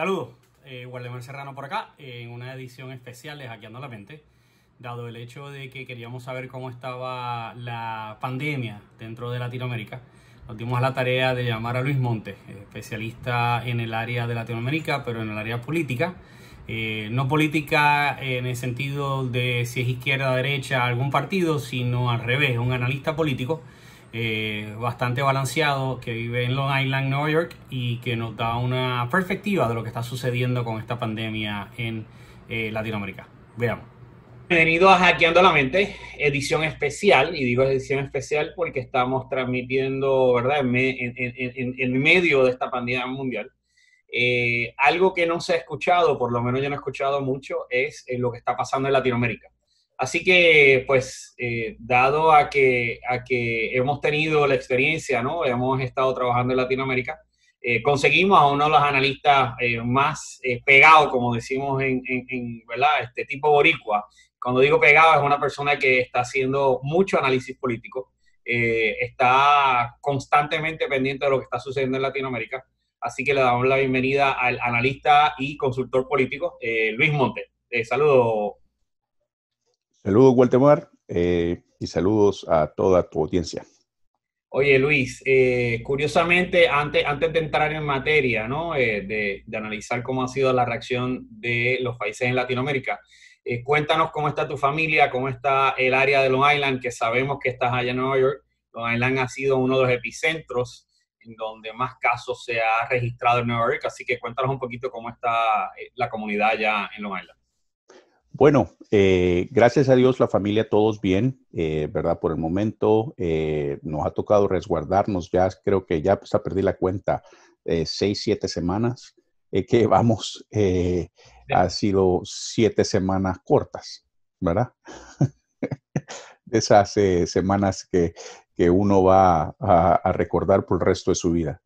Saludos, Waldemar Serrano por acá, en una edición especial de Hackeando la Mente, dado el hecho de que queríamos saber cómo estaba la pandemia dentro de Latinoamérica. Nos dimos la tarea de llamar a Luis Montes, especialista en el área de Latinoamérica, pero en el área política. No política en el sentido de si es izquierda o derecha algún partido, sino al revés, un analista político bastante balanceado que vive en Long Island, Nueva York, y que nos da una perspectiva de lo que está sucediendo con esta pandemia en Latinoamérica. Veamos. Bienvenido a Hackeando la Mente, edición especial, y digo edición especial porque estamos transmitiendo, ¿verdad?, en medio de esta pandemia mundial. Algo que no se ha escuchado, por lo menos yo no he escuchado mucho, es lo que está pasando en Latinoamérica. Así que, pues, dado a que hemos tenido la experiencia, ¿no? Hemos estado trabajando en Latinoamérica, conseguimos a uno de los analistas más pegados, como decimos ¿verdad? Este tipo boricua. Cuando digo pegado, es una persona que está haciendo mucho análisis político, está constantemente pendiente de lo que está sucediendo en Latinoamérica. Así que le damos la bienvenida al analista y consultor político, Luis Montes. Saludos. Saludos, Waltemar, y saludos a toda tu audiencia. Oye, Luis, curiosamente, antes de entrar en materia, ¿no? De analizar cómo ha sido la reacción de los países en Latinoamérica, cuéntanos cómo está tu familia, cómo está el área de Long Island, que sabemos que estás allá en Nueva York. Long Island ha sido uno de los epicentros en donde más casos se ha registrado en Nueva York, así que cuéntanos un poquito cómo está la comunidad allá en Long Island. Bueno, gracias a Dios la familia todos bien, ¿verdad? Por el momento nos ha tocado resguardarnos, ya creo que ya pues, perdí la cuenta, 6, 7 semanas que vamos, ha sido 7 semanas cortas, ¿verdad? De esas semanas que uno va a recordar por el resto de su vida.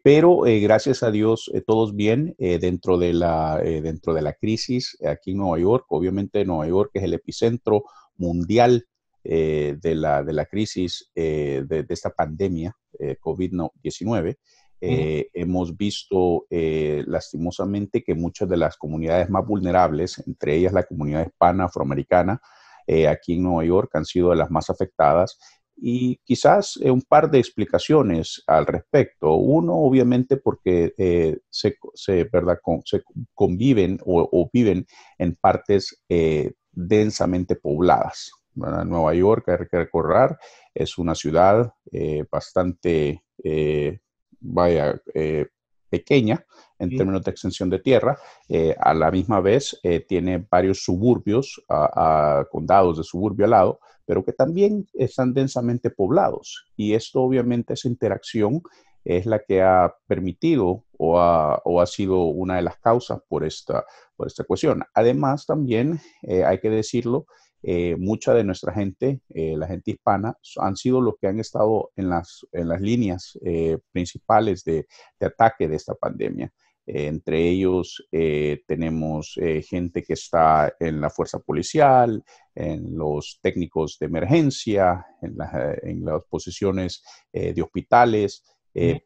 Pero gracias a Dios, todos bien dentro de la crisis aquí en Nueva York. Obviamente Nueva York es el epicentro mundial de la crisis de esta pandemia COVID-19. Hemos visto lastimosamente que muchas de las comunidades más vulnerables, entre ellas la comunidad hispana afroamericana, aquí en Nueva York han sido de las más afectadas. Y quizás un par de explicaciones al respecto. Uno, obviamente, porque ¿verdad? Se conviven o viven en partes densamente pobladas, ¿verdad? Nueva York, hay que recordar, es una ciudad bastante, pequeña en términos de extensión de tierra. A la misma vez tiene varios suburbios, condados de suburbio al lado, pero que también están densamente poblados. Y esto, obviamente, esa interacción es la que ha permitido o ha sido una de las causas por esta cuestión. Además, también hay que decirlo, mucha de nuestra gente, la gente hispana, han sido los que han estado en las líneas principales de ataque de esta pandemia. Entre ellos tenemos gente que está en la fuerza policial, en los técnicos de emergencia, en las posiciones de hospitales,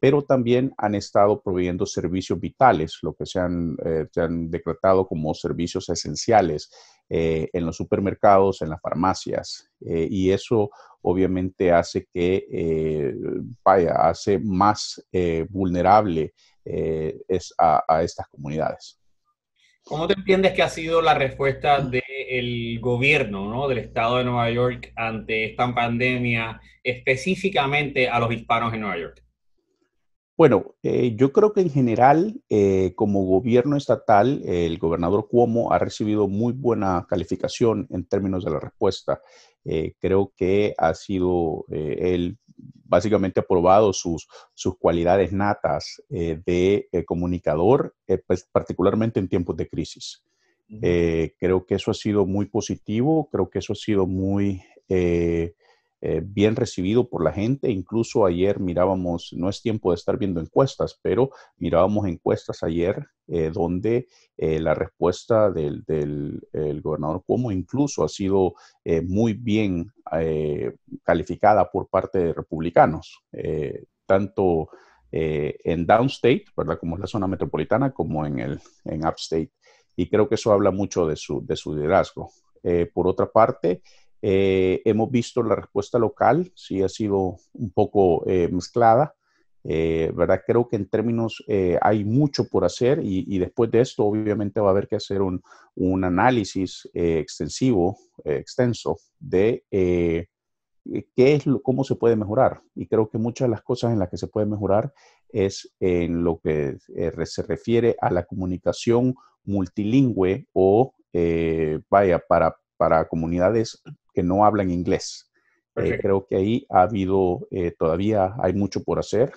pero también han estado proveyendo servicios vitales, lo que se han decretado como servicios esenciales en los supermercados, en las farmacias, y eso obviamente hace que, hace más vulnerable a estas comunidades. ¿Cómo te entiendes que ha sido la respuesta del gobierno, ¿no? Del estado de Nueva York ante esta pandemia, específicamente a los hispanos en Nueva York? Bueno, yo creo que en general, como gobierno estatal, el gobernador Cuomo ha recibido muy buena calificación en términos de la respuesta. Creo que ha sido él básicamente aprobado sus cualidades natas de comunicador, pues, particularmente en tiempos de crisis. Creo que eso ha sido muy positivo, creo que eso ha sido muy bien recibido por la gente. Incluso ayer mirábamos, no es tiempo de estar viendo encuestas, pero mirábamos encuestas ayer donde la respuesta el gobernador Cuomo incluso ha sido muy bien calificada por parte de republicanos. Tanto en Downstate, ¿verdad? Como es la zona metropolitana, como en Upstate. Y creo que eso habla mucho de su liderazgo. Por otra parte, hemos visto la respuesta local, sí ha sido un poco mezclada. ¿Verdad? Creo que en términos hay mucho por hacer y después de esto obviamente va a haber que hacer un análisis extenso de cómo se puede mejorar. Y creo que muchas de las cosas en las que se puede mejorar es en lo que se refiere a la comunicación multilingüe o, vaya, para comunidades que no hablan inglés. Creo que ahí ha habido, todavía hay mucho por hacer.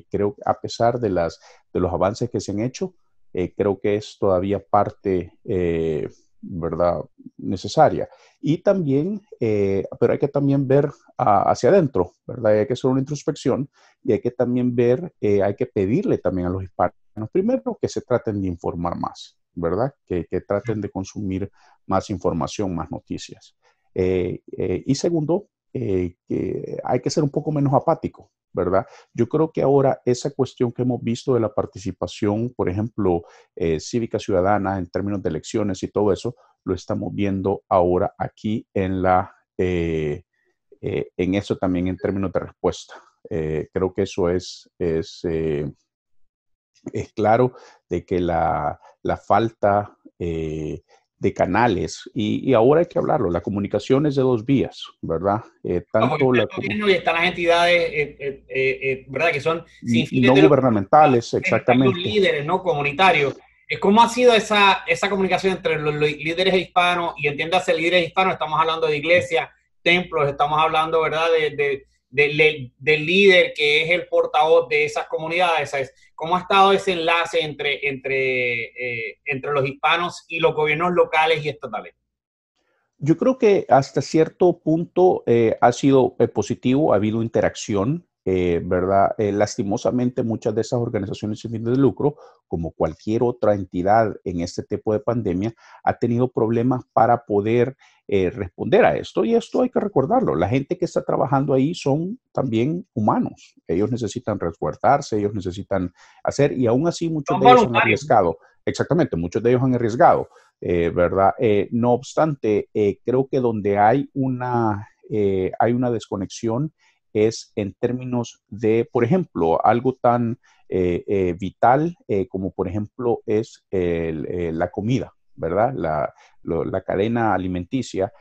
Creo que a pesar de los avances que se han hecho, creo que es todavía parte, ¿verdad?, necesaria. Y también, pero hay que también ver hacia adentro, ¿verdad? Hay que hacer una introspección y hay que también ver, hay que pedirle también a los hispanos, primero, que se traten de informar más, ¿verdad? Que traten de consumir más información, más noticias. Y segundo, que hay que ser un poco menos apático, ¿verdad? Yo creo que ahora esa cuestión que hemos visto de la participación, por ejemplo, cívica ciudadana en términos de elecciones y todo eso, lo estamos viendo ahora aquí en eso también en términos de respuesta. Creo que eso es claro de que la falta de canales, y ahora hay que hablarlo, la comunicación es de dos vías, ¿verdad? Tanto el gobierno y están las entidades, ¿verdad? Que son sin fines no gubernamentales, exactamente. Los líderes, ¿no? Comunitarios. ¿Cómo ha sido esa comunicación entre los líderes hispanos? Y entiéndase, líderes hispanos, estamos hablando de iglesias, templos, estamos hablando, ¿verdad?, del líder que es el portavoz de esas comunidades. ¿Sabes? ¿Cómo ha estado ese enlace entre los hispanos y los gobiernos locales y estatales? Yo creo que hasta cierto punto ha sido positivo, ha habido interacción, ¿verdad? Lastimosamente, muchas de esas organizaciones sin fines de lucro, como cualquier otra entidad en este tipo de pandemia, ha tenido problemas para poder responder a esto. Y esto hay que recordarlo. La gente que está trabajando ahí son también humanos. Ellos necesitan resguardarse, ellos necesitan hacer, y aún así muchos de ellos han arriesgado. Exactamente, muchos de ellos han arriesgado. ¿Verdad? No obstante, creo que donde hay una desconexión es en términos de, por ejemplo, algo tan vital como, por ejemplo, es la comida, ¿verdad? La cadena alimenticia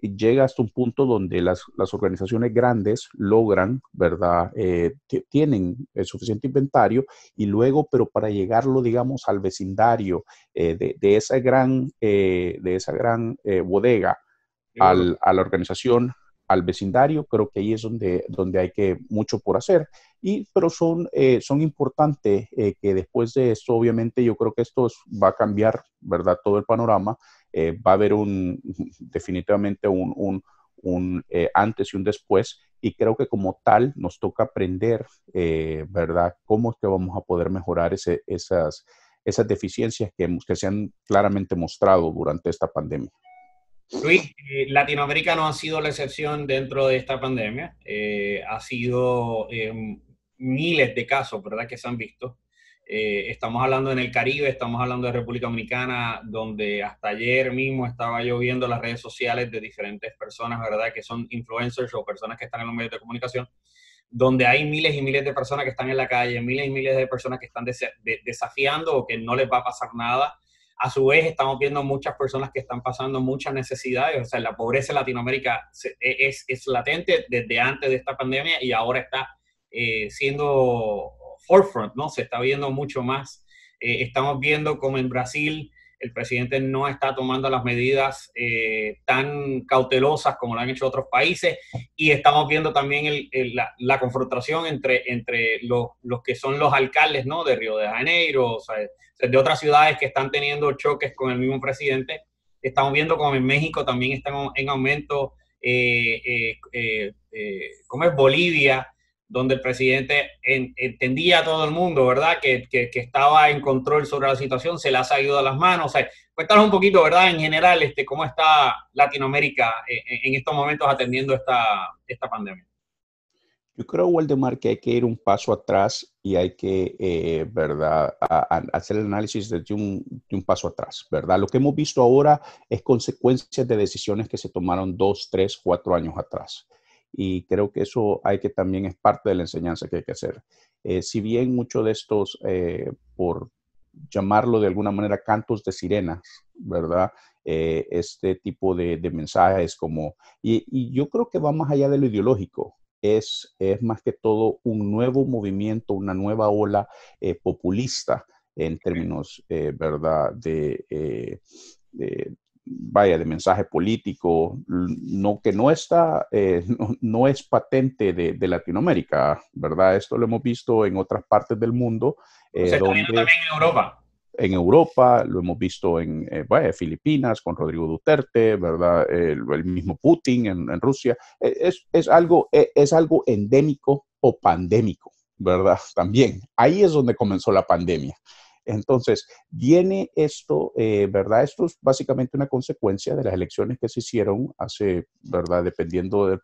llega hasta un punto donde las organizaciones grandes logran, ¿verdad? Tienen el suficiente inventario y luego, pero para llegarlo, digamos, al vecindario de esa gran bodega a la organización, al vecindario, creo que ahí es donde hay mucho por hacer. Pero son importantes que después de esto, obviamente, yo creo que esto va a cambiar, ¿verdad?, todo el panorama. Va a haber definitivamente un antes y un después, y creo que como tal nos toca aprender, ¿verdad?, cómo es que vamos a poder mejorar esas deficiencias que se han claramente mostrado durante esta pandemia. Luis, Latinoamérica no ha sido la excepción dentro de esta pandemia. Ha sido miles de casos, ¿verdad?, que se han visto. Estamos hablando en el Caribe, estamos hablando de República Dominicana, donde hasta ayer mismo estaba yo viendo las redes sociales de diferentes personas, ¿verdad?, que son influencers o personas que están en los medios de comunicación, donde hay miles y miles de personas que están en la calle, miles y miles de personas que están desafiando o que no les va a pasar nada. A su vez, estamos viendo muchas personas que están pasando muchas necesidades. O sea, la pobreza en Latinoamérica es latente desde antes de esta pandemia y ahora está siendo forefront, ¿no? Se está viendo mucho más. Estamos viendo como en Brasil el presidente no está tomando las medidas tan cautelosas como lo han hecho otros países, y estamos viendo también la confrontación entre los que son los alcaldes, ¿no?, de Río de Janeiro, o sea, de otras ciudades que están teniendo choques con el mismo presidente. Estamos viendo como en México también están en aumento, como es Bolivia, donde el presidente entendía a todo el mundo, ¿verdad?, que estaba en control sobre la situación, se la ha salido de las manos. O sea, cuéntanos un poquito, ¿verdad?, en general, cómo está Latinoamérica en estos momentos atendiendo esta pandemia. Yo creo, Waldemar, que hay que ir un paso atrás y hay que, ¿verdad?, hacer el análisis desde de un paso atrás, ¿verdad? Lo que hemos visto ahora es consecuencias de decisiones que se tomaron 2, 3, 4 años atrás. Y creo que eso hay que también es parte de la enseñanza que hay que hacer. Si bien muchos de estos, por llamarlo de alguna manera, cantos de sirenas, ¿verdad? Este tipo de mensajes como, y yo creo que va más allá de lo ideológico. Es más que todo un nuevo movimiento, una nueva ola populista en términos, ¿verdad?, de, vaya, de mensaje político, no, que no está, no es patente de Latinoamérica, ¿verdad? Esto lo hemos visto en otras partes del mundo, Se está viendo donde también en Europa. en Europa, lo hemos visto en vaya, Filipinas con Rodrigo Duterte, ¿verdad? El mismo Putin en Rusia. Es algo endémico o pandémico, ¿verdad? También. Ahí es donde comenzó la pandemia. Entonces, viene esto, ¿verdad? Esto es básicamente una consecuencia de las elecciones que se hicieron hace, ¿verdad? Dependiendo del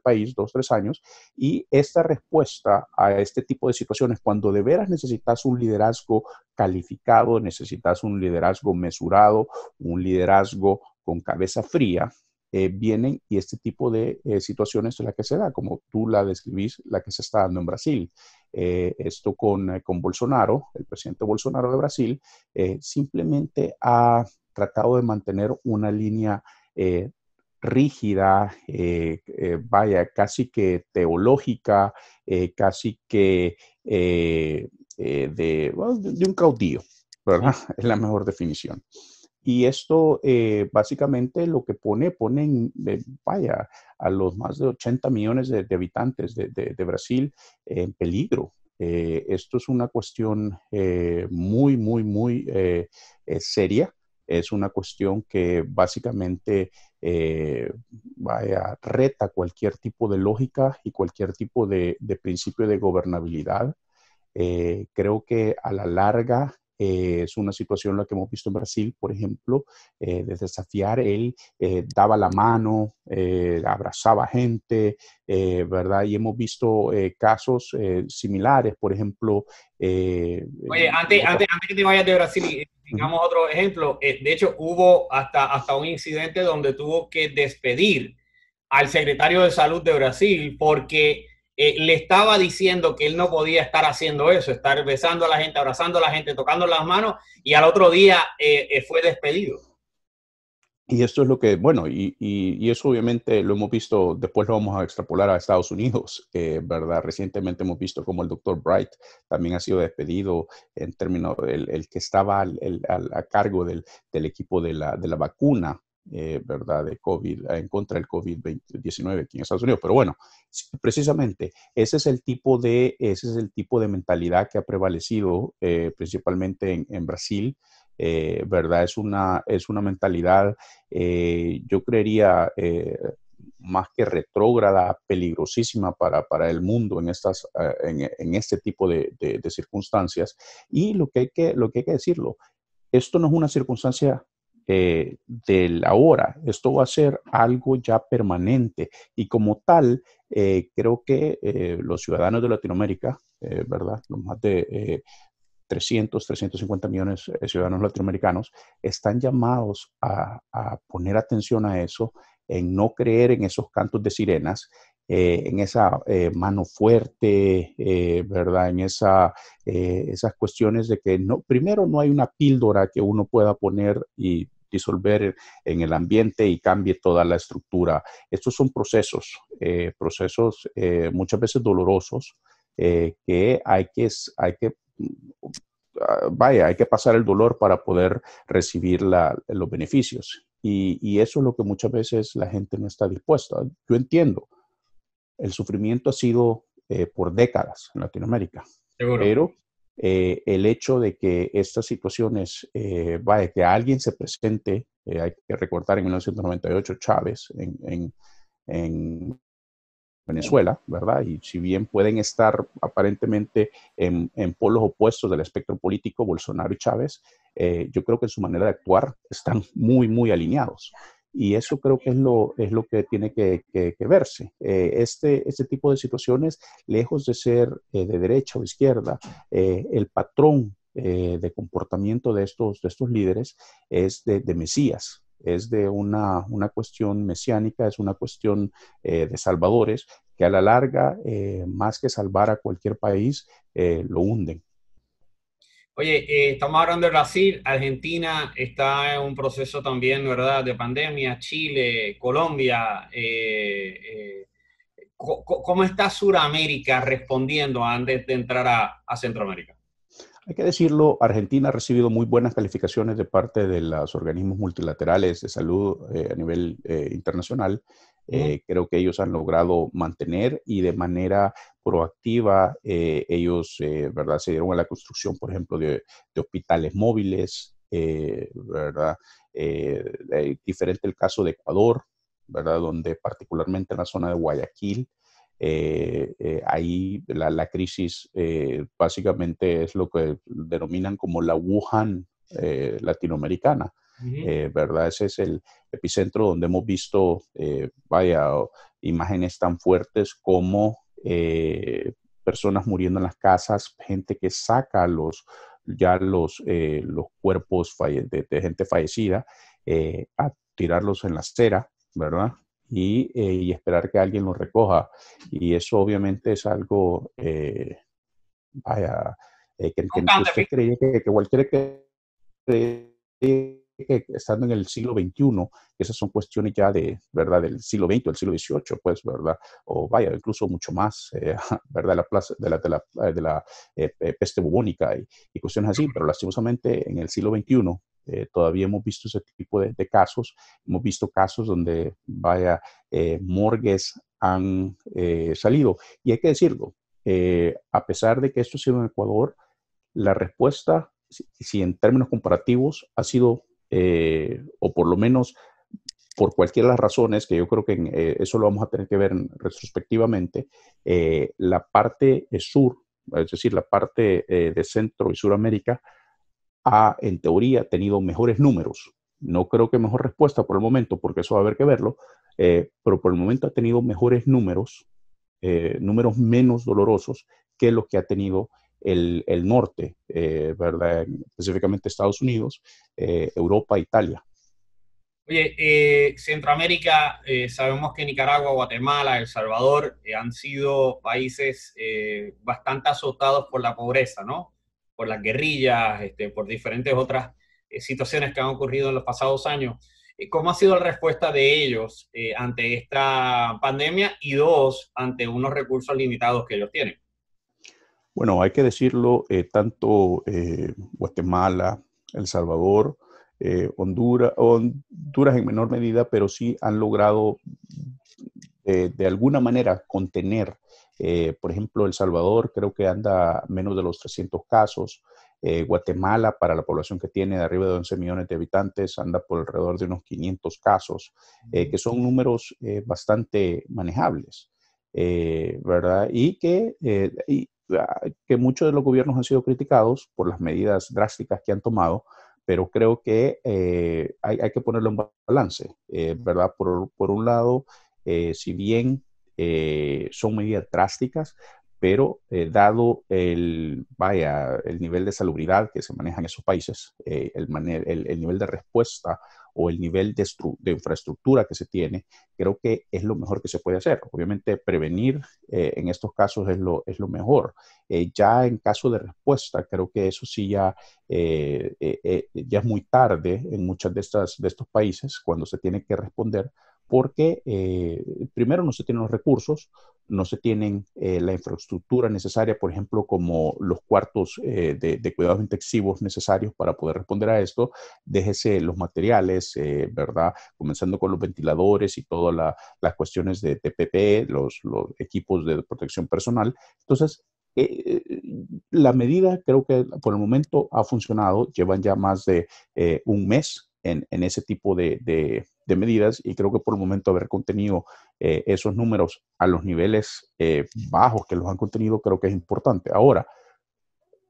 país, 2, 3 años. Y esta respuesta a este tipo de situaciones, cuando de veras necesitas un liderazgo calificado, necesitas un liderazgo mesurado, un liderazgo con cabeza fría, vienen y este tipo de situaciones es la que se da, como tú la describís, la que se está dando en Brasil. Esto con Bolsonaro, el presidente Bolsonaro de Brasil, simplemente ha tratado de mantener una línea rígida, vaya, casi que teológica, casi que bueno, de un caudillo, ¿verdad? Es la mejor definición. Y esto básicamente lo que pone vaya, a los más de 80 millones de habitantes de Brasil en peligro. Esto es una cuestión muy, muy, muy seria. Es una cuestión que básicamente vaya, reta cualquier tipo de lógica y cualquier tipo de principio de gobernabilidad. Creo que a la larga es una situación la que hemos visto en Brasil, por ejemplo, de desafiar. Él daba la mano, abrazaba gente, ¿verdad? Y hemos visto casos similares, por ejemplo. Oye, antes que te vayas de Brasil y digamos otro ejemplo, de hecho hubo hasta un incidente donde tuvo que despedir al secretario de Salud de Brasil porque le estaba diciendo que él no podía estar haciendo eso, estar besando a la gente, abrazando a la gente, tocando las manos, y al otro día fue despedido. Y esto es lo que, bueno, y eso obviamente lo hemos visto, después lo vamos a extrapolar a Estados Unidos, ¿verdad? Recientemente hemos visto como el doctor Bright también ha sido despedido en términos, el que estaba a cargo del equipo de la vacuna, ¿verdad? De COVID, en contra del COVID-19 aquí en Estados Unidos. Pero bueno, precisamente ese es el tipo de mentalidad que ha prevalecido principalmente en Brasil. ¿Verdad? Es una mentalidad, yo creería, más que retrógrada, peligrosísima para el mundo en este tipo de circunstancias. Y lo que hay que decirlo, esto no es una circunstancia del ahora, esto va a ser algo ya permanente y como tal, creo que los ciudadanos de Latinoamérica, ¿verdad? Los más de 350 millones de ciudadanos latinoamericanos, están llamados a poner atención a eso, en no creer en esos cantos de sirenas, en esa mano fuerte, ¿verdad? En esas cuestiones de que primero no hay una píldora que uno pueda poner y disolver en el ambiente y cambie toda la estructura. Estos son procesos muchas veces dolorosos, que hay que vaya, hay que pasar el dolor para poder recibir los beneficios. Y eso es lo que muchas veces la gente no está dispuesta. Yo entiendo, el sufrimiento ha sido por décadas en Latinoamérica, Seguro. pero el hecho de que estas situaciones, vaya, que alguien se presente, hay que recordar en 1998 Chávez en Venezuela, ¿verdad? Y si bien pueden estar aparentemente en polos opuestos del espectro político, Bolsonaro y Chávez, yo creo que en su manera de actuar están muy, muy alineados. Y eso creo que es lo que tiene que verse. Este tipo de situaciones, lejos de ser de derecha o izquierda, el patrón de comportamiento de estos líderes es de Mesías, es de una cuestión mesiánica, es una cuestión de salvadores que a la larga, más que salvar a cualquier país, lo hunden. Oye, estamos hablando de Brasil, Argentina está en un proceso también, ¿verdad?, de pandemia, Chile, Colombia. ¿Cómo está Sudamérica respondiendo antes de entrar a Centroamérica? Hay que decirlo, Argentina ha recibido muy buenas calificaciones de parte de los organismos multilaterales de salud a nivel internacional. Creo que ellos han logrado mantener y de manera proactiva ellos, ¿verdad? Se dieron a la construcción, por ejemplo, de hospitales móviles, ¿verdad? Diferente el caso de Ecuador, ¿verdad? Donde particularmente en la zona de Guayaquil, ahí la crisis básicamente es lo que denominan como la Wuhan latinoamericana, ¿verdad? Ese es el epicentro donde hemos visto, imágenes tan fuertes como personas muriendo en las casas, gente que saca los cuerpos de gente fallecida a tirarlos en la acera, ¿verdad? Y esperar que alguien lo recoja. Y eso obviamente es algo, que usted cree que cualquiera que estando en el siglo XXI, esas son cuestiones ya de, ¿verdad?, del siglo XX o el siglo XVIII, pues, ¿verdad? O vaya, incluso mucho más, ¿verdad? La plaza de la peste bubónica y cuestiones así, pero lastimosamente en el siglo XXI todavía hemos visto ese tipo de casos, hemos visto casos donde, vaya, morgues han salido. Y hay que decirlo, a pesar de que esto ha sido en Ecuador, la respuesta, si en términos comparativos, ha sido, o por lo menos por cualquiera de las razones, que yo creo que eso lo vamos a tener que ver retrospectivamente, la parte sur, es decir, la parte de Centro y Suramérica, ha, en teoría, tenido mejores números. No creo que mejor respuesta por el momento, porque eso va a haber que verlo, pero por el momento ha tenido mejores números, números menos dolorosos que los que ha tenido el norte, ¿verdad? Específicamente Estados Unidos, Europa, Italia. Oye, Centroamérica, sabemos que Nicaragua, Guatemala, El Salvador han sido países bastante azotados por la pobreza, ¿no? Por las guerrillas, por diferentes otras situaciones que han ocurrido en los pasados años. ¿Cómo ha sido la respuesta de ellos ante esta pandemia y dos, ante unos recursos limitados que ellos tienen? Bueno, hay que decirlo, tanto Guatemala, El Salvador, Honduras en menor medida, pero sí han logrado de alguna manera contener, por ejemplo, El Salvador creo que anda menos de los 300 casos, Guatemala para la población que tiene de arriba de 11 millones de habitantes anda por alrededor de unos 500 casos, que son números bastante manejables, ¿verdad? Que muchos de los gobiernos han sido criticados por las medidas drásticas que han tomado, pero creo que hay que ponerlo en balance, ¿verdad? Por un lado, si bien son medidas drásticas, pero dado el nivel de salubridad que se maneja en esos países, el nivel de respuesta o el nivel de infraestructura que se tiene, creo que es lo mejor que se puede hacer. Obviamente, prevenir en estos casos es lo mejor. Ya en caso de respuesta, creo que eso sí ya es muy tarde en muchos de estos países cuando se tiene que responder porque primero no se tienen los recursos, no se tienen la infraestructura necesaria, por ejemplo, como los cuartos de cuidados intensivos necesarios para poder responder a esto, déjese los materiales, ¿verdad? Comenzando con los ventiladores y todas las cuestiones de PPE, los equipos de protección personal. Entonces, la medida creo que por el momento ha funcionado, llevan ya más de un mes en ese tipo de medidas y creo que por el momento haber contenido esos números a los niveles bajos que los han contenido creo que es importante. Ahora,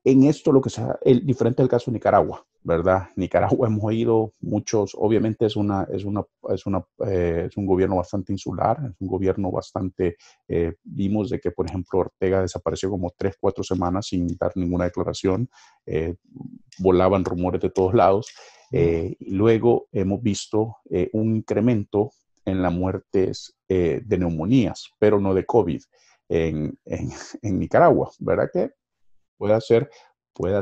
en esto lo que sea, diferente del caso de Nicaragua, ¿verdad? Nicaragua hemos oído muchos, obviamente es un gobierno bastante insular, es un gobierno bastante, vimos de que, por ejemplo, Ortega desapareció como 3, 4 semanas sin dar ninguna declaración, volaban rumores de todos lados, y luego hemos visto un incremento en las muertes de neumonías, pero no de COVID en Nicaragua, ¿verdad? Que puede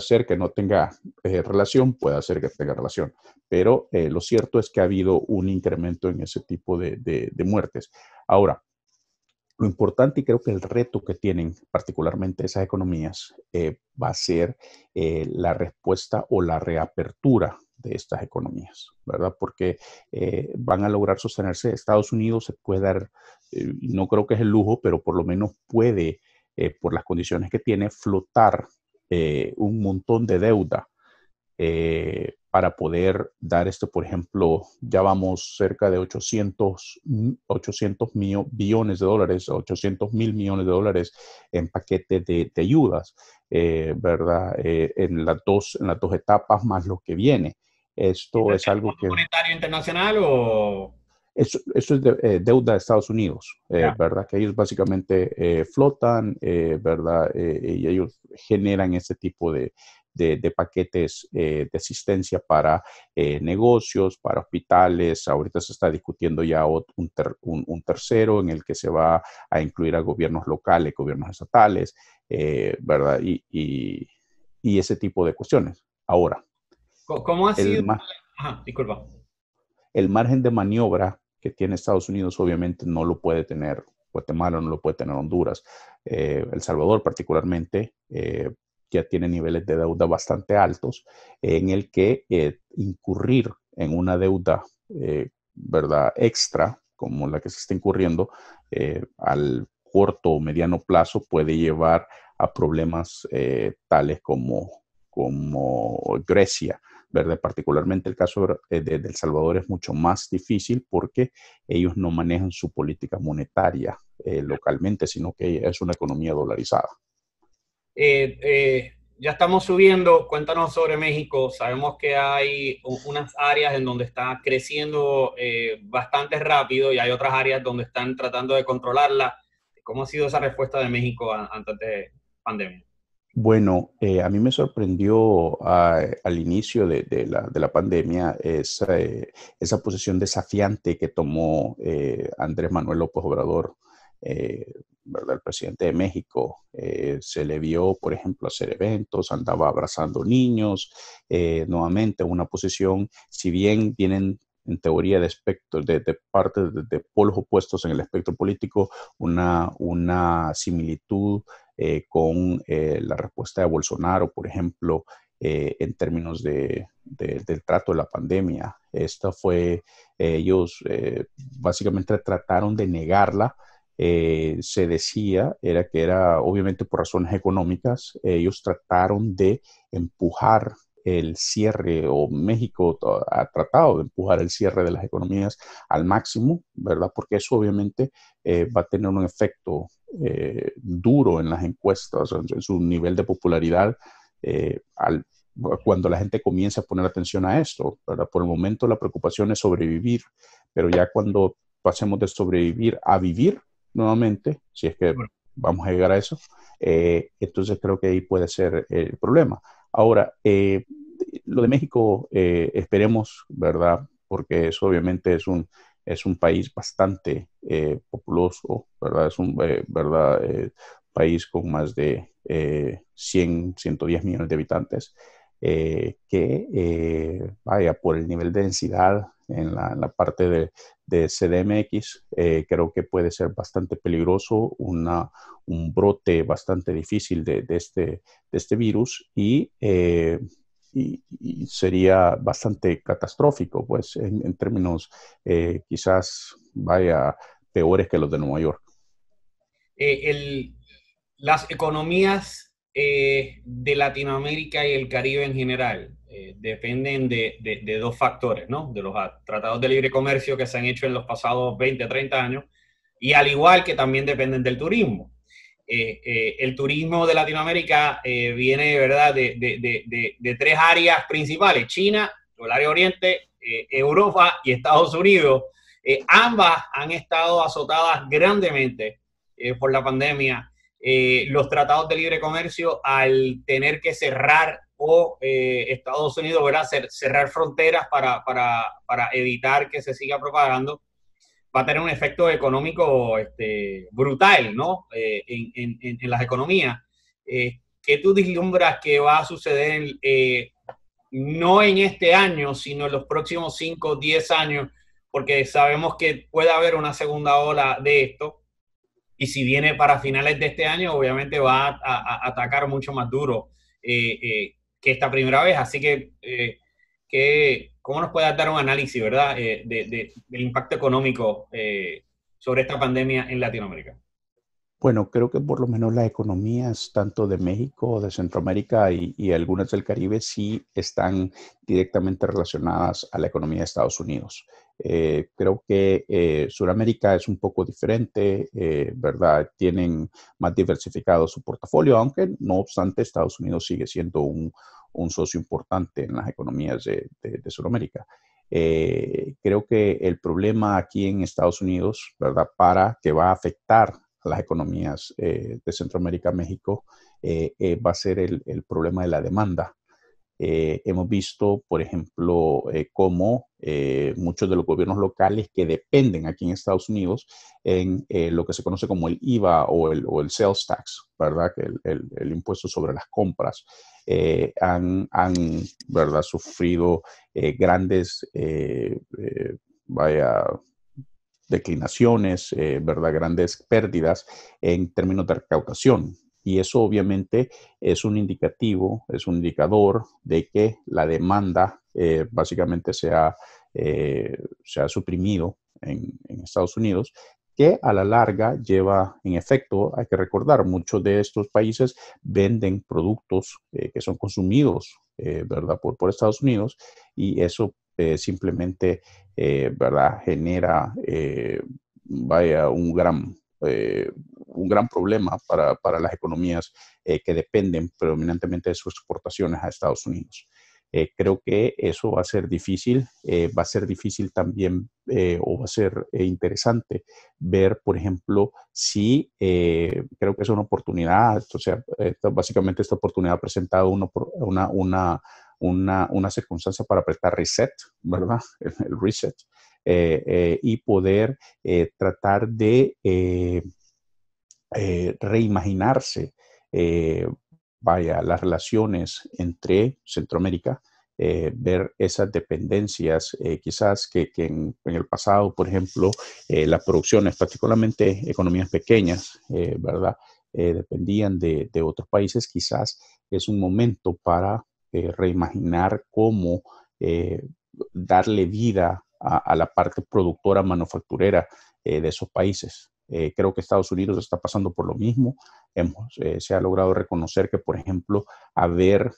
ser que no tenga relación, puede ser que tenga relación, pero lo cierto es que ha habido un incremento en ese tipo de muertes. Ahora, lo importante y creo que el reto que tienen particularmente esas economías va a ser la respuesta o la reapertura de estas economías, ¿verdad? Porque van a lograr sostenerse. Estados Unidos se puede dar, no creo que es el lujo, pero por lo menos puede, por las condiciones que tiene, flotar un montón de deuda para poder dar por ejemplo, ya vamos cerca de 800 billones de dólares, 800 mil millones de dólares en paquete de ayudas, ¿verdad? En las dos etapas más lo que viene. Esto es algo que... ¿Fondo Monetario Internacional o...? Eso es deuda de Estados Unidos, Ya. ¿verdad? Que ellos básicamente flotan, ¿verdad? Y ellos generan ese tipo de paquetes de asistencia para negocios, para hospitales. Ahorita se está discutiendo ya un tercero en el que se va a incluir a gobiernos locales, gobiernos estatales, ¿verdad? Y ese tipo de cuestiones. Ahora, ¿Cómo ha el sido? más... Ajá, disculpa. El margen de maniobra que tiene Estados Unidos obviamente no lo puede tener Guatemala, no lo puede tener Honduras. El Salvador particularmente ya tiene niveles de deuda bastante altos en el que incurrir en una deuda, ¿verdad?, extra como la que se está incurriendo al corto o mediano plazo puede llevar a problemas tales como Grecia, ¿verdad? Particularmente el caso de El Salvador es mucho más difícil porque ellos no manejan su política monetaria localmente, sino que es una economía dolarizada. Ya estamos subiendo. Cuéntanos sobre México. Sabemos que hay unas áreas en donde está creciendo bastante rápido y hay otras áreas donde están tratando de controlarla. ¿Cómo ha sido esa respuesta de México antes de pandemia? Bueno, a mí me sorprendió al inicio de la pandemia esa posición desafiante que tomó Andrés Manuel López Obrador, ¿verdad? El presidente de México. Se le vio, por ejemplo, hacer eventos, andaba abrazando niños, nuevamente una posición, si bien vienen en teoría de espectro, de partes de polos opuestos en el espectro político, una similitud con la respuesta de Bolsonaro, por ejemplo, en términos del trato de la pandemia. Esta fue, ellos básicamente trataron de negarla. Se decía que era obviamente por razones económicas. Ellos trataron de empujar el cierre, o México ha tratado de empujar el cierre de las economías al máximo, ¿verdad? Porque eso obviamente va a tener un efecto duro en las encuestas, en su nivel de popularidad, cuando la gente comienza a poner atención a esto, ¿verdad? Por el momento la preocupación es sobrevivir, pero ya cuando pasemos de sobrevivir a vivir nuevamente, si es que vamos a llegar a eso, entonces creo que ahí puede ser el problema. Ahora, lo de México, esperemos, ¿verdad? Porque eso obviamente es un país bastante populoso, ¿verdad? Es un país con más de 110 millones de habitantes, vaya, por el nivel de densidad en la parte de CDMX, creo que puede ser bastante peligroso, un brote bastante difícil de este virus y sería bastante catastrófico, pues, en términos quizás, vaya, peores que los de Nueva York. Las economías de Latinoamérica y el Caribe en general dependen de dos factores, ¿no? De los tratados de libre comercio que se han hecho en los pasados 20, 30 años, y al igual que también dependen del turismo. el turismo de Latinoamérica viene, ¿verdad?, de tres áreas principales: China, el área oriente, Europa y Estados Unidos. Ambas han estado azotadas grandemente por la pandemia. Los tratados de libre comercio, al tener que cerrar o Estados Unidos, ¿verdad?, cerrar fronteras para evitar que se siga propagando, va a tener un efecto económico brutal, ¿no? En las economías. ¿Qué tú vislumbras que va a suceder no en este año, sino en los próximos 5 o 10 años? Porque sabemos que puede haber una segunda ola de esto, y si viene para finales de este año, obviamente va a atacar mucho más duro que esta primera vez. Así que ¿cómo nos puedes dar un análisis, verdad, del impacto económico sobre esta pandemia en Latinoamérica? Bueno, creo que por lo menos las economías tanto de México, de Centroamérica y algunas del Caribe sí están directamente relacionadas a la economía de Estados Unidos. Creo que Sudamérica es un poco diferente, ¿verdad? Tienen más diversificado su portafolio, aunque no obstante Estados Unidos sigue siendo un socio importante en las economías de Sudamérica. Creo que el problema aquí en Estados Unidos, ¿verdad? Que va a afectar a las economías de Centroamérica, México, va a ser el problema de la demanda. Hemos visto, por ejemplo, cómo muchos de los gobiernos locales que dependen aquí en Estados Unidos en lo que se conoce como el IVA o el sales tax, ¿verdad? Que el impuesto sobre las compras, han ¿verdad?, sufrido grandes, declinaciones, ¿verdad?, grandes pérdidas en términos de recaudación. Y eso obviamente es un indicativo, es un indicador de que la demanda básicamente se ha suprimido en Estados Unidos, que a la larga lleva, en efecto, hay que recordar, muchos de estos países venden productos que son consumidos, ¿verdad?, por Estados Unidos, y eso simplemente, ¿verdad?, genera, un gran problema para las economías que dependen predominantemente de sus exportaciones a Estados Unidos. Creo que eso va a ser difícil también, o va a ser interesante ver, por ejemplo, si creo que es una oportunidad, o sea, básicamente esta oportunidad ha presentado una circunstancia para apretar reset, ¿verdad? El reset, y poder tratar de reimaginarse, las relaciones entre Centroamérica, ver esas dependencias, quizás que en el pasado, por ejemplo, las producciones, particularmente economías pequeñas, ¿verdad?, dependían de otros países. Quizás es un momento para reimaginar cómo darle vida a la parte productora manufacturera de esos países. Creo que Estados Unidos está pasando por lo mismo. Se ha logrado reconocer que, por ejemplo, haber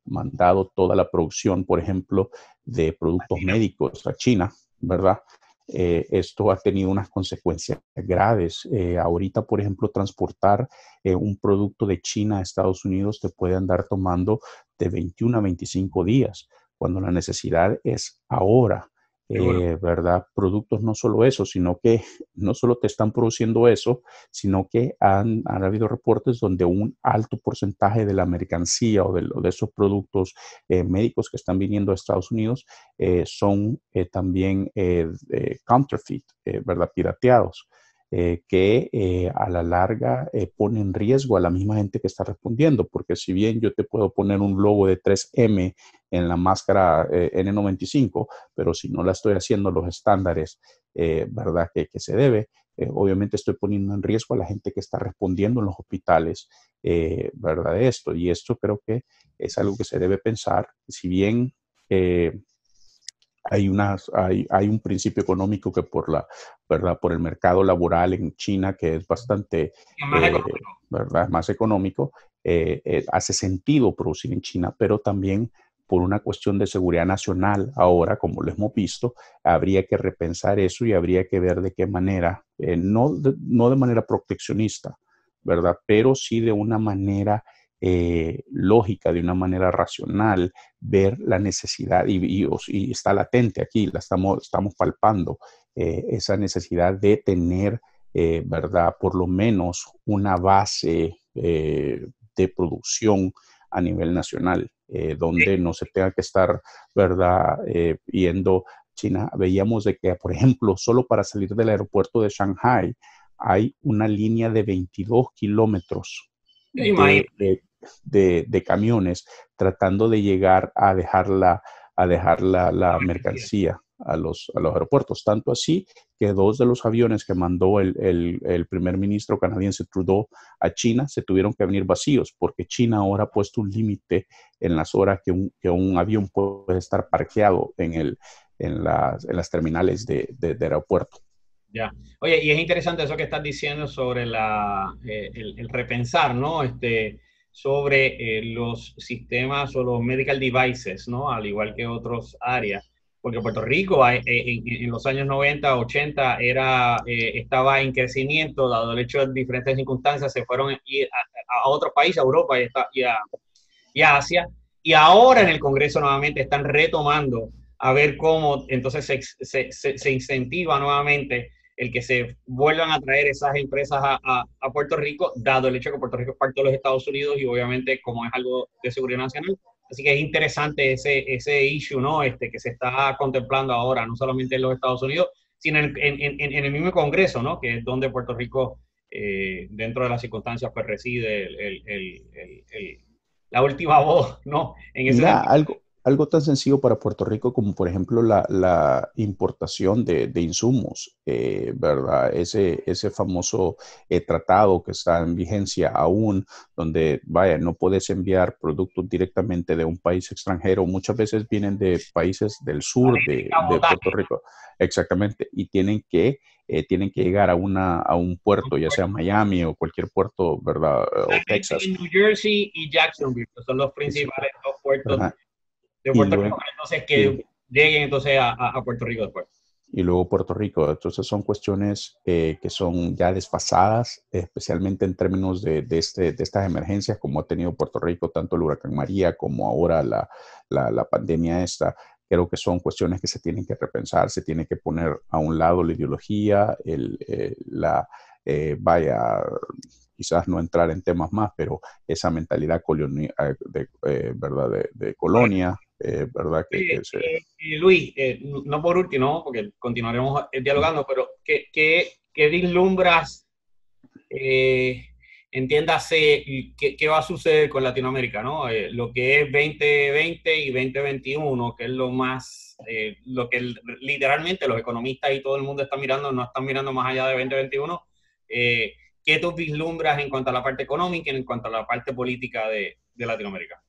mandado toda la producción, por ejemplo, de productos médicos a China, ¿verdad? Esto ha tenido unas consecuencias graves. Ahorita, por ejemplo, transportar un producto de China a Estados Unidos te puede andar tomando de 21 a 25 días, cuando la necesidad es ahora. ¿Verdad? Productos no solo eso, sino que no solo te están produciendo eso, sino que han habido reportes donde un alto porcentaje de la mercancía o de esos productos médicos que están viniendo a Estados Unidos son también counterfeit, ¿verdad? Pirateados. Que a la larga pone en riesgo a la misma gente que está respondiendo, porque si bien yo te puedo poner un logo de 3M en la máscara N95, pero si no la estoy haciendo los estándares, ¿verdad?, que se debe, obviamente estoy poniendo en riesgo a la gente que está respondiendo en los hospitales, ¿verdad?, de esto. Y esto creo que es algo que se debe pensar. Si bien hay un principio económico que ¿verdad?, por el mercado laboral en China, que es bastante, ¿verdad?, más económico, hace sentido producir en China, pero también por una cuestión de seguridad nacional, ahora, como lo hemos visto, habría que repensar eso y habría que ver de qué manera, no de manera proteccionista, ¿verdad? Pero sí de una manera lógica, de una manera racional, ver la necesidad y está latente aquí, la estamos palpando, esa necesidad de tener, ¿verdad? Por lo menos una base de producción a nivel nacional, donde no se tenga que estar, ¿verdad? Yendo China. Veíamos de que, por ejemplo, solo para salir del aeropuerto de Shanghai hay una línea de 22 kilómetros de camiones tratando de llegar a dejar la mercancía a los aeropuertos. Tanto así que dos de los aviones que mandó el primer ministro canadiense Trudeau a China se tuvieron que venir vacíos porque China ahora ha puesto un límite en las horas que un avión puede estar parqueado en las terminales de aeropuerto. Ya. Oye, y es interesante eso que estás diciendo sobre el repensar, ¿no? Sobre los sistemas o los medical devices, ¿no? Al igual que otras áreas. Porque Puerto Rico en los años 90, 80 estaba en crecimiento, dado el hecho de diferentes circunstancias, se fueron a otros países, a Europa y a Asia. Y ahora en el Congreso nuevamente están retomando a ver cómo entonces se incentiva nuevamente el que se vuelvan a traer esas empresas a Puerto Rico, dado el hecho que Puerto Rico es parte de los Estados Unidos y obviamente como es algo de seguridad nacional. Así que es interesante ese issue, ¿no? Que se está contemplando ahora, no solamente en los Estados Unidos, sino en el mismo Congreso, ¿no? Que es donde Puerto Rico, dentro de las circunstancias, pues reside la última voz, ¿no? En ese Mira, sentido. algo tan sencillo para Puerto Rico como, por ejemplo, la importación de insumos, ¿verdad? Ese famoso tratado que está en vigencia aún, donde, vaya, no puedes enviar productos directamente de un país extranjero. Muchas veces vienen de países del sur de Puerto Rico, exactamente, y tienen que llegar a un puerto, ya sea Miami o cualquier puerto, ¿verdad? O Texas. En New Jersey y Jacksonville, que son los principales dos puertos de Y Puerto luego, Rico, entonces que lleguen entonces a Puerto Rico después. y luego Puerto Rico. Entonces son cuestiones que son ya desfasadas, especialmente en términos de estas emergencias como ha tenido Puerto Rico, tanto el huracán María como ahora la pandemia esta. Creo que son cuestiones que se tienen que repensar, se tiene que poner a un lado la ideología, vaya, quizás no entrar en temas más, pero esa mentalidad ¿verdad? De colonia, ¿verdad? Luis, no por último, porque continuaremos dialogando, pero ¿qué vislumbras, entiéndase, qué va a suceder con Latinoamérica, ¿no? Lo que es 2020 y 2021, que es lo que literalmente los economistas y todo el mundo está mirando, no están mirando más allá de 2021. ¿Qué tú vislumbras en cuanto a la parte económica y en cuanto a la parte política de Latinoamérica?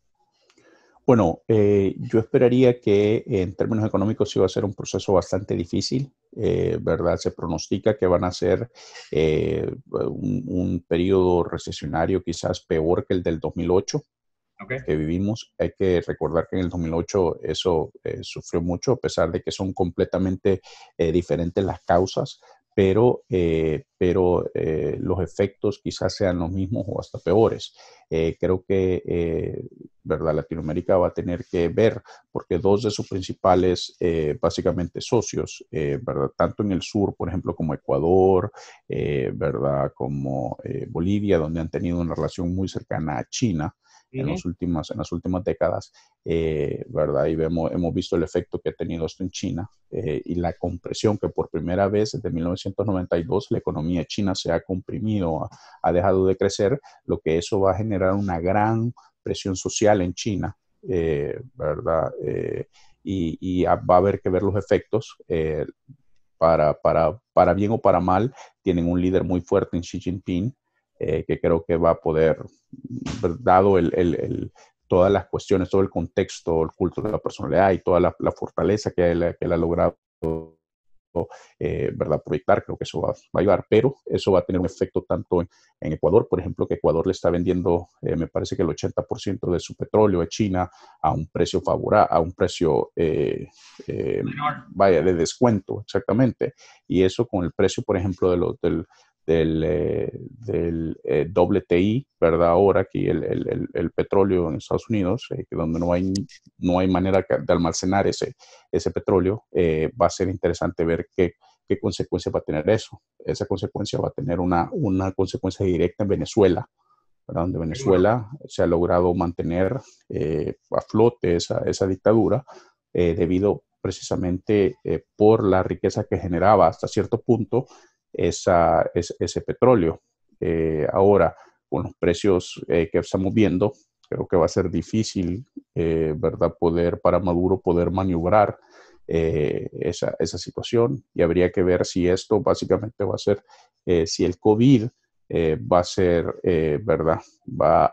Bueno, yo esperaría que en términos económicos sí va a ser un proceso bastante difícil, ¿verdad? Se pronostica que van a ser un periodo recesionario quizás peor que el del 2008 que vivimos. Hay que recordar que en el 2008 eso sufrió mucho, a pesar de que son completamente diferentes las causas, pero los efectos quizás sean los mismos o hasta peores. Creo que, ¿verdad? Latinoamérica va a tener que ver, porque dos de sus principales, básicamente, socios, ¿verdad? Tanto en el sur, por ejemplo, como Ecuador, ¿verdad? Como Bolivia, donde han tenido una relación muy cercana a China, en las últimas décadas, ¿verdad? Y hemos visto el efecto que ha tenido esto en China y la compresión que por primera vez desde 1992 la economía china se ha comprimido, ha dejado de crecer, lo que eso va a generar una gran presión social en China, ¿verdad? Y va a haber que ver los efectos. Para bien o para mal, tienen un líder muy fuerte en Xi Jinping, que creo que va a poder, dado todas las cuestiones, todo el contexto, el culto de la personalidad y toda la fortaleza que él ha logrado ¿verdad? Proyectar, creo que eso va a ayudar, pero eso va a tener un efecto tanto en Ecuador, por ejemplo, que Ecuador le está vendiendo, me parece que el 80% de su petróleo a China a un precio favorable, a un precio, vaya, de descuento, exactamente. Y eso con el precio, por ejemplo, del WTI, ¿verdad? Ahora aquí el petróleo en Estados Unidos, donde no hay manera de almacenar ese petróleo, va a ser interesante ver qué consecuencia va a tener eso. Esa consecuencia va a tener una consecuencia directa en Venezuela, ¿verdad? Donde Venezuela se ha logrado mantener a flote esa dictadura debido precisamente por la riqueza que generaba hasta cierto punto ese petróleo. Ahora, con los precios que estamos viendo, creo que va a ser difícil, ¿verdad? Para Maduro poder maniobrar esa situación, y habría que ver si esto básicamente va a ser, si el COVID va a ser, ¿verdad? Va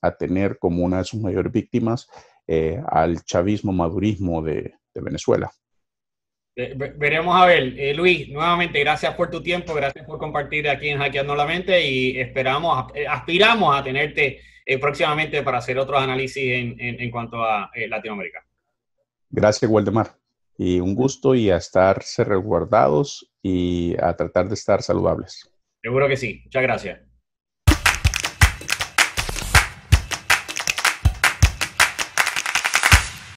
a tener como una de sus mayores víctimas al chavismo, madurismo de Venezuela. Veremos a ver. Luis, nuevamente, gracias por tu tiempo, gracias por compartir aquí en Hackeando la Mente y aspiramos a tenerte próximamente para hacer otros análisis en cuanto a Latinoamérica. Gracias, Waldemar. Y un gusto, y a estarse resguardados y a tratar de estar saludables. Seguro que sí. Muchas gracias.